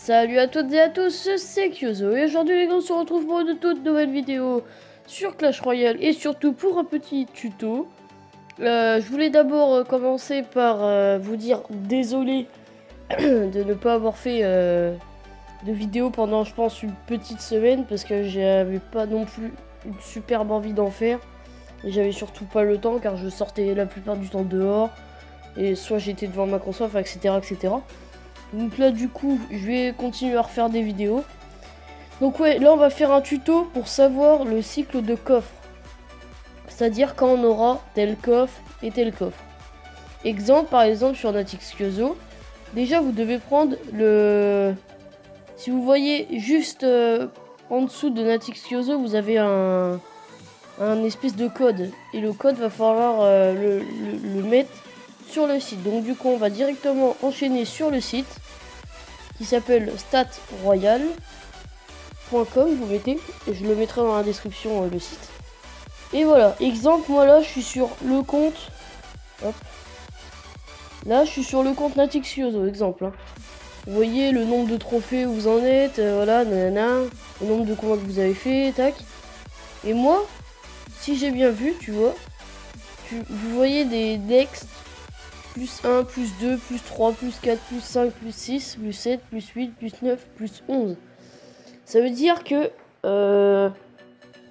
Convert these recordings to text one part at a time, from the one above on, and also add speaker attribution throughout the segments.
Speaker 1: Salut à toutes et à tous, c'est Kyozo et aujourd'hui les gars on se retrouve pour une toute nouvelle vidéo sur Clash Royale et surtout pour un petit tuto. Je voulais d'abord commencer par vous dire désolé de ne pas avoir fait de vidéo pendant je pense une petite semaine parce que j'avais pas non plus une superbe envie d'en faire et j'avais surtout pas le temps car je sortais la plupart du temps dehors et soit j'étais devant ma console, enfin, etc. Donc là du coup je vais continuer à refaire des vidéos. Donc ouais, là on va faire un tuto pour savoir le cycle de coffre. C'est-à-dire quand on aura tel coffre et tel coffre. Exemple par exemple sur Natix Kyozo. Déjà vous devez prendre le... Si vous voyez juste en dessous de Natix Kyozo, vous avez un espèce de code. Et le code va falloir le mettre sur le site. Donc du coup on va directement enchaîner sur le site qui s'appelle statroyal.com, vous mettez, et je le mettrai dans la description le site. Et voilà, exemple, moi là je suis sur le compte, hop, là je suis sur le compte Natix Kyozo, exemple. Hein. Vous voyez le nombre de trophées où vous en êtes, voilà, nanana, le nombre de combats que vous avez fait, tac. Et moi, si j'ai bien vu, tu vois, vous voyez des decks plus 1, plus 2, plus 3, plus 4, plus 5, plus 6, plus 7, plus 8, plus 9, plus 11. Ça veut dire que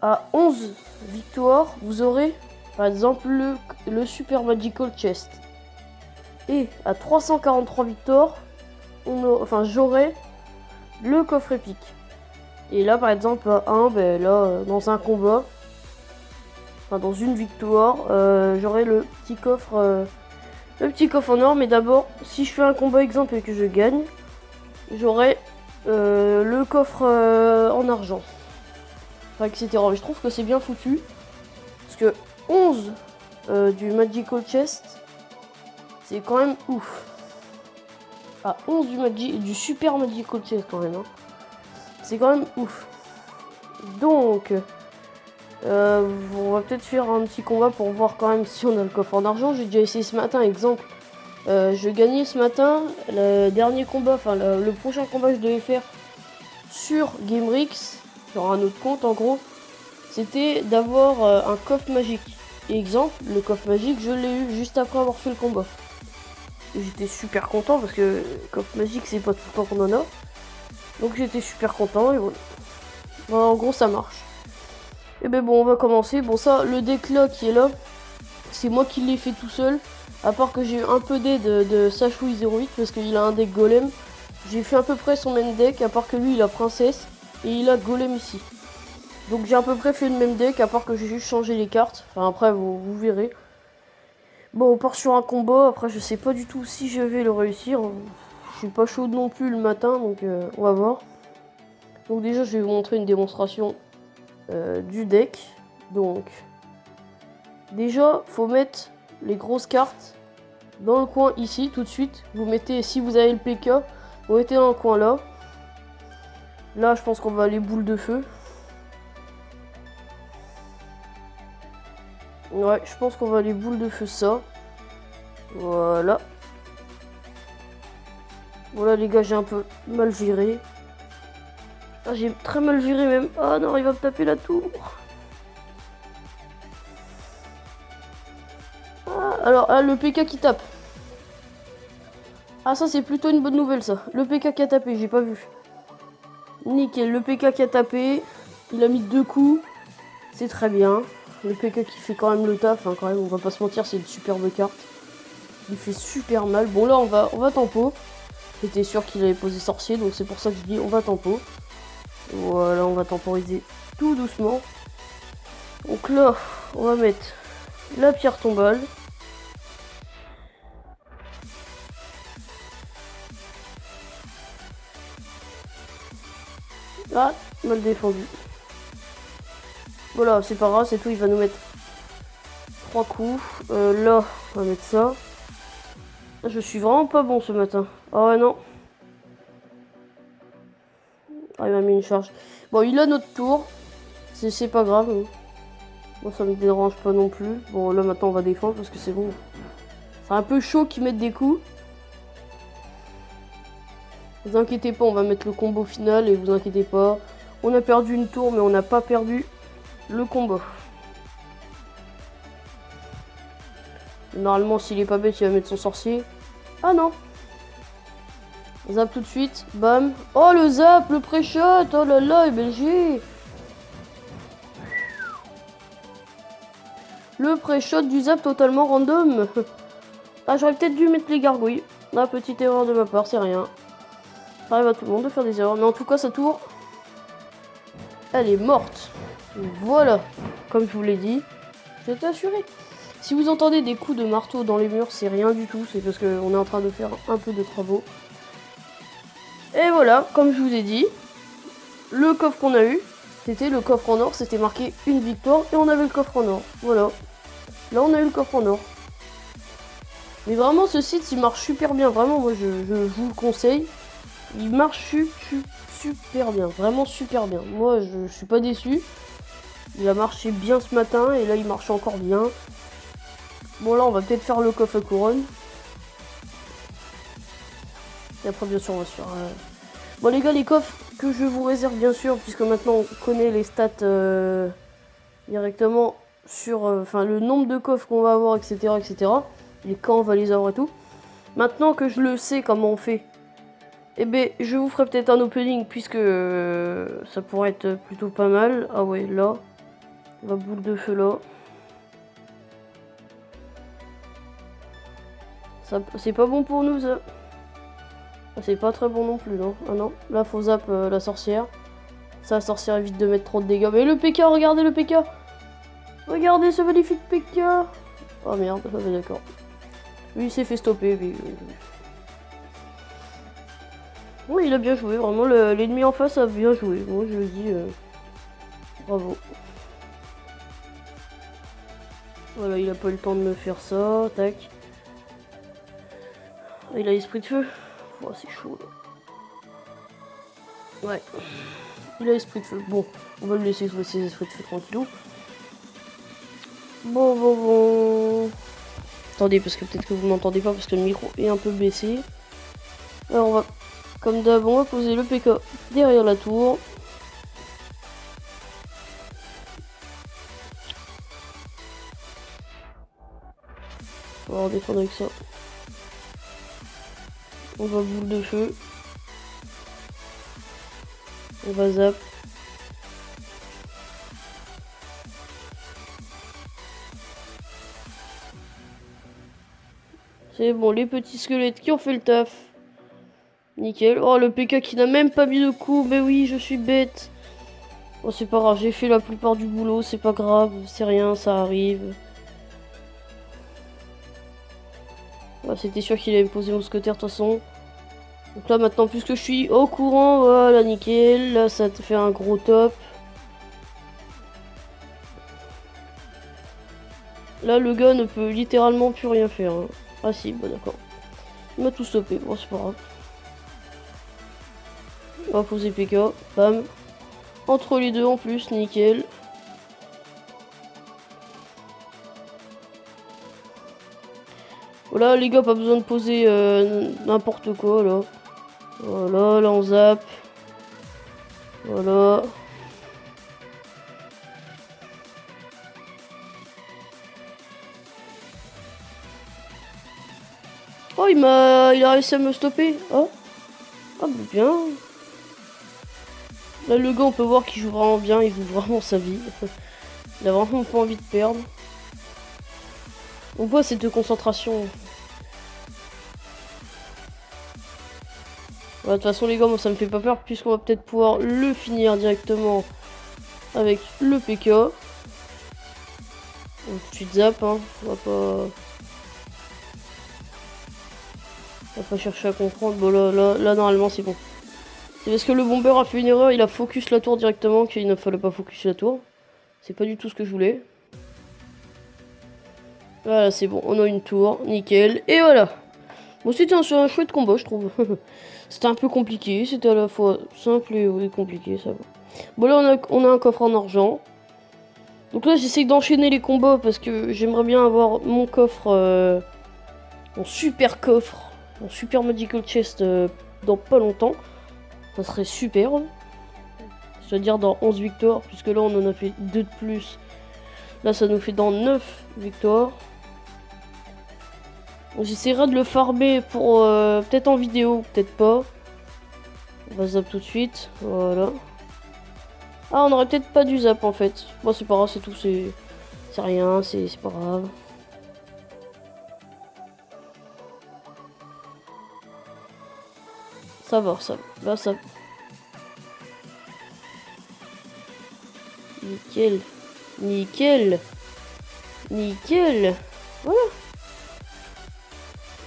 Speaker 1: à 11 victoires, vous aurez par exemple le Super Magical Chest. Et à 343 victoires, j'aurai le coffre épique. Et là par exemple à 1, ben là dans un combat, enfin dans une victoire, j'aurai le petit coffre en or. Mais d'abord, si je fais un combat exemple et que je gagne, j'aurai le coffre en argent. Enfin, etc. Mais je trouve que c'est bien foutu. Parce que 11 du Magical Chest, c'est quand même ouf. Ah, 11 du Super Magical Chest quand même. Hein. C'est quand même ouf. Donc, on va peut-être faire un petit combat pour voir quand même si on a le coffre en argent. J'ai déjà essayé ce matin, exemple. Je gagnais ce matin le dernier combat, enfin le prochain combat que je devais faire sur Gamerix, sur un autre compte en gros, c'était d'avoir un coffre magique. Et exemple, le coffre magique, je l'ai eu juste après avoir fait le combat. Et j'étais super content parce que coffre magique, c'est pas tout le temps qu'on en a. Donc j'étais super content et voilà. Bon, en gros, ça marche. Et ben bon, on va commencer. Bon, ça, le deck là qui est là, c'est moi qui l'ai fait tout seul. À part que j'ai eu un peu d'aide de Sashui08 parce qu'il a un deck golem. J'ai fait à peu près son même deck, à part que lui il a princesse et il a golem ici. Donc j'ai à peu près fait le même deck, à part que j'ai juste changé les cartes. Enfin après vous verrez. Bon, on part sur un combat. Après je sais pas du tout si je vais le réussir. Je suis pas chaude non plus le matin, donc on va voir. Donc déjà je vais vous montrer une démonstration du deck. Donc déjà faut mettre les grosses cartes dans le coin ici tout de suite. Vous mettez, si vous avez le PK, vous mettez dans le coin là. Là je pense qu'on va aller boule de feu. Ouais, je pense qu'on va aller boule de feu ça. Voilà. Voilà les gars, j'ai un peu mal géré. Ah, j'ai très mal géré même. Ah non, il va me taper la tour. Ah, alors, ah, le PK qui tape. Ah, ça c'est plutôt une bonne nouvelle ça. Le PK qui a tapé, j'ai pas vu. Nickel, le PK qui a tapé. Il a mis 2 coups. C'est très bien. Le PK qui fait quand même le taf, hein, quand même, on va pas se mentir, c'est une superbe carte. Il fait super mal. Bon là on va tempo. J'étais sûr qu'il avait posé sorcier, donc c'est pour ça que je dis on va tempo. Voilà, on va temporiser tout doucement. Donc là, on va mettre la pierre tombale. Ah, mal défendu. Voilà, c'est pas grave, c'est tout, il va nous mettre 3 coups. Là, on va mettre ça. Je suis vraiment pas bon ce matin. Ah ouais, non. Ah, il m'a mis une charge. Bon, il a notre tour. C'est pas grave. Hein. Moi, ça me dérange pas non plus. Bon, là, maintenant, on va défendre parce que c'est bon. C'est un peu chaud qu'ils mettent des coups. Vous inquiétez pas, on va mettre le combo final et vous inquiétez pas. On a perdu une tour, mais on n'a pas perdu le combo. Normalement, s'il est pas bête, il va mettre son sorcier. Ah non. Zap tout de suite. Bam. Oh, le zap, le pré-shot. Oh là là, BLG. Le pré-shot du zap totalement random. Ah, j'aurais peut-être dû mettre les gargouilles. La petite erreur de ma part, c'est rien. Ça arrive à tout le monde de faire des erreurs. Mais en tout cas, sa tour, elle est morte. Voilà. Comme je vous l'ai dit, j'étais assuré. Si vous entendez des coups de marteau dans les murs, c'est rien du tout. C'est parce qu'on est en train de faire un peu de travaux. Et voilà, comme je vous ai dit, le coffre qu'on a eu, c'était le coffre en or. C'était marqué une victoire et on avait le coffre en or. Voilà. Là, on a eu le coffre en or. Mais vraiment, ce site, il marche super bien. Vraiment, moi, je vous le conseille. Il marche super bien. Vraiment super bien. Moi, je suis pas déçu. Il a marché bien ce matin et là, il marche encore bien. Bon, là, on va peut-être faire le coffre à couronne. Et après, bien sûr, on va se faire... Bon, les gars, les coffres que je vous réserve, bien sûr, puisque maintenant, on connaît les stats directement sur... Enfin, le nombre de coffres qu'on va avoir, etc., etc. Et quand on va les avoir et tout. Maintenant que je le sais comment on fait, eh ben, je vous ferai peut-être un opening, puisque ça pourrait être plutôt pas mal. Ah ouais, là, la boule de feu là. Ça c'est pas bon pour nous, ça. C'est pas très bon non plus, non. Ah non, là, faut zap la sorcière. Ça, la sorcière évite de mettre trop de dégâts. Mais le PK, regardez le PK. Regardez ce magnifique PK. Oh merde, ah, bah, d'accord. Lui, il s'est fait stopper. Mais... Oui, il a bien joué, vraiment, l'ennemi en face a bien joué. Moi, je le dis, bravo. Voilà, il a pas eu le temps de me faire ça, tac. Il a l'esprit de feu. Oh, c'est chaud, là. Ouais. Il a l'esprit de feu. Bon, on va le laisser jouer ses esprits de feu tranquillou. Bon. Attendez, parce que peut-être que vous m'entendez pas, parce que le micro est un peu baissé. Alors, on va... Comme d'hab, on va poser le PK derrière la tour. On va redéfendre avec ça. On va boule de feu. On va zap. C'est bon, les petits squelettes qui ont fait le taf. Nickel. Oh, le PK qui n'a même pas mis de coup. Mais oui, je suis bête. Oh, c'est pas grave, j'ai fait la plupart du boulot. C'est pas grave, c'est rien, ça arrive. Ouais, c'était sûr qu'il allait me poser mousquetaire de toute façon. Donc là, maintenant, puisque je suis au courant, voilà, nickel. Là, ça te fait un gros top. Là, le gars ne peut littéralement plus rien faire. Hein. Ah si, bon d'accord. Il m'a tout stoppé, bon c'est pas grave. On va poser PK, bam. Entre les deux en plus, nickel. Voilà les gars, pas besoin de poser n'importe quoi là. Voilà, là on zappe. Voilà. Oh, il a réussi à me stopper. Oh, ah, bah bien. Là, le gars, on peut voir qu'il joue vraiment bien. Il joue vraiment sa vie. Il a vraiment pas envie de perdre. On voit cette concentration. De toute façon, les gars, moi, ça me fait pas peur. Puisqu'on va peut-être pouvoir le finir directement avec le PK. Donc, tout de suite zap. Hein. On va pas chercher à comprendre. Bon, là normalement, c'est bon. C'est parce que le bomber a fait une erreur, il a focus la tour directement qu'il ne fallait pas focus la tour. C'est pas du tout ce que je voulais. Voilà, c'est bon, on a une tour, nickel. Et voilà. Bon, c'était un chouette combat, je trouve. C'était un peu compliqué, c'était à la fois simple et compliqué, ça va. Bon, là, on a un coffre en argent. Donc là, j'essaie d'enchaîner les combats parce que j'aimerais bien avoir mon coffre, mon super coffre, mon super magical chest dans pas longtemps. Ça serait super. C'est-à-dire dans 11 victoires, puisque là on en a fait 2 de plus. Là ça nous fait dans 9 victoires. J'essaierai de le farmer pour peut-être en vidéo, peut-être pas. On va zap tout de suite, voilà. Ah, on aurait peut-être pas dû zap en fait. Bon, c'est pas grave, c'est tout, c'est rien, c'est pas grave. Ça va, ça va, ça. Nickel, nickel, nickel. Voilà.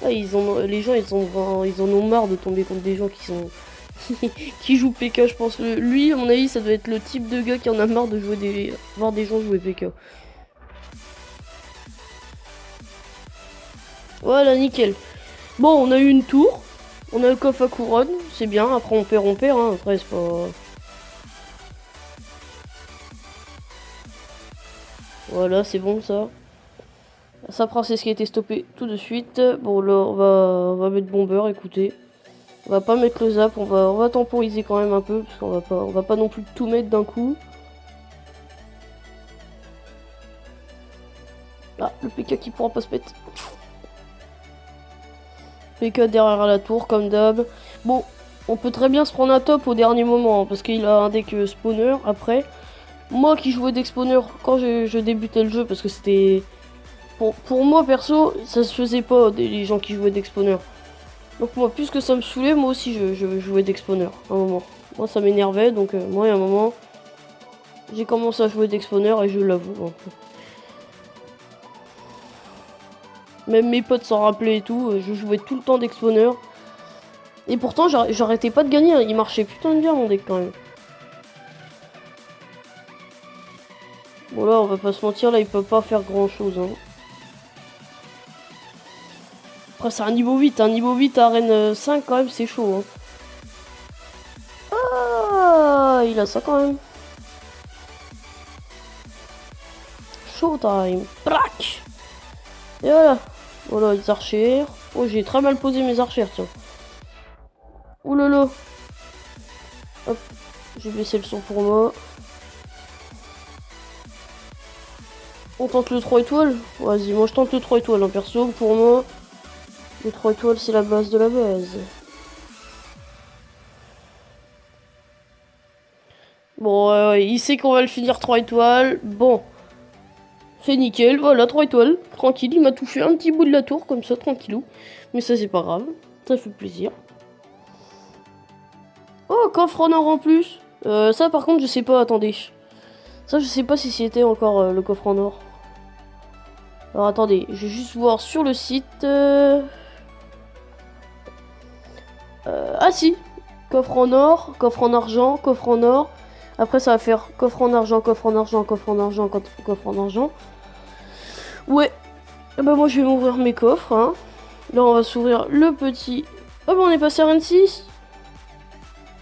Speaker 1: Ah, les gens, ils en ont marre de tomber contre des gens qui sont qui jouent PK, je pense. Lui, à mon avis, ça doit être le type de gars qui en a marre de voir des gens jouer PK. Voilà, nickel. Bon, on a eu une tour. On a le coffre à couronne, c'est bien. Après, on perd, hein. Après, c'est pas... Voilà, c'est bon, ça. Sa princesse qui a été stoppée tout de suite. Bon, là, on va mettre bomber, écoutez. On va pas mettre le zap, on va temporiser quand même un peu, parce on va pas non plus tout mettre d'un coup. Ah, le PK qui pourra pas se mettre. PK derrière la tour, comme d'hab. Bon, on peut très bien se prendre un top au dernier moment, hein, parce qu'il a un deck spawner après. Moi qui jouais deck spawner quand je débutais le jeu, parce que c'était... Pour moi perso, ça se faisait pas, les gens qui jouaient deck spawner. Donc moi, puisque ça me saoulait, moi aussi je jouais d'expawner à un moment. Moi ça m'énervait, donc moi à un moment, j'ai commencé à jouer d'expawner et je l'avoue. Hein. Même mes potes s'en rappelaient et tout, je jouais tout le temps d'expawner. Et pourtant j'arrêtais pas de gagner, hein. Il marchait putain de bien mon deck quand même. Bon là on va pas se mentir, là il peut pas faire grand chose. Hein. Après c'est un niveau 8 à arène 5 quand même c'est chaud. Hein. Ah, il a ça quand même. Showtime. Braque. Et voilà. Voilà les archères. Oh j'ai très mal posé mes archères tiens. Oulala. Hop. J'ai baissé le son pour moi. On tente le 3 étoiles. Vas-y moi je tente le 3 étoiles en perso. Pour moi le 3 étoiles c'est la base de la base. Bon il sait qu'on va le finir 3 étoiles. Bon. C'est nickel, voilà 3 étoiles. Tranquille, il m'a tout fait un petit bout de la tour comme ça, tranquillou. Mais ça c'est pas grave. Ça fait plaisir. Oh, coffre en or en plus. Ça par contre je sais pas, attendez. Ça je sais pas si c'était encore le coffre en or. Alors attendez, je vais juste voir sur le site. Ah si. Coffre en or, coffre en argent, coffre en or. Après ça va faire coffre en argent, coffre en argent, coffre en argent, coffre en argent. Ouais. Bah moi je vais m'ouvrir mes coffres. Hein. Là on va s'ouvrir le petit. Oh bah on est passé à RN6.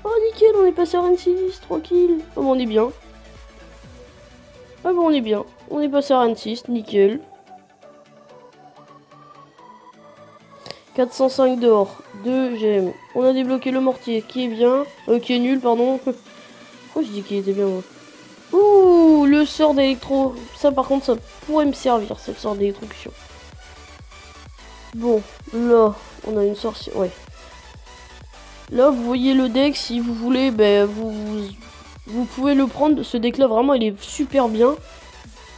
Speaker 1: Oh nickel, on est passé à RN6, tranquille. Oh bah on est bien. Ah bah on est bien. On est passé à RN6, nickel. 405 d'or, 2 gemmes. On a débloqué le mortier qui est bien. Qui est nul, pardon. Pourquoi je dis qu'il était bien moi. Ouh, le sort d'électro. Ça par contre ça pourrait me servir, c'est le sort d'électrocution. Bon, là, on a une sorcière. Ouais. Là, vous voyez le deck, si vous voulez, ben, vous pouvez le prendre. Ce deck là, vraiment, il est super bien.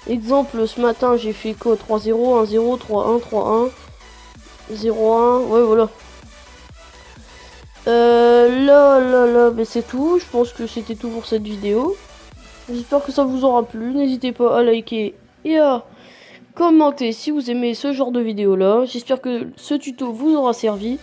Speaker 1: Exemple, ce matin, j'ai fait quoi? 3-0, 1-0, 3-1, 3-1, 0-1. Ouais, voilà. Là, ben, c'est tout. Je pense que c'était tout pour cette vidéo. J'espère que ça vous aura plu. N'hésitez pas à liker et à commenter si vous aimez ce genre de vidéo là. J'espère que ce tuto vous aura servi.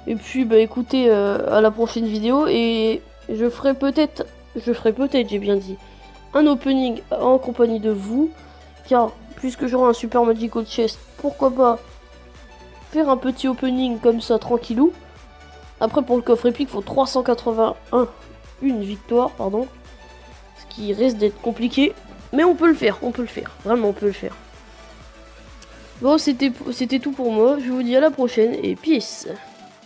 Speaker 1: Et puis bah écoutez à la prochaine vidéo. Et je ferai peut-être, j'ai bien dit, un opening en compagnie de vous. Car puisque j'aurai un super magical chest, pourquoi pas faire un petit opening comme ça tranquillou. Après pour le coffre épique il faut 381 victoire, pardon. Ce qui risque d'être compliqué. Mais on peut le faire, vraiment on peut le faire. Bon, c'était tout pour moi. Je vous dis à la prochaine et peace.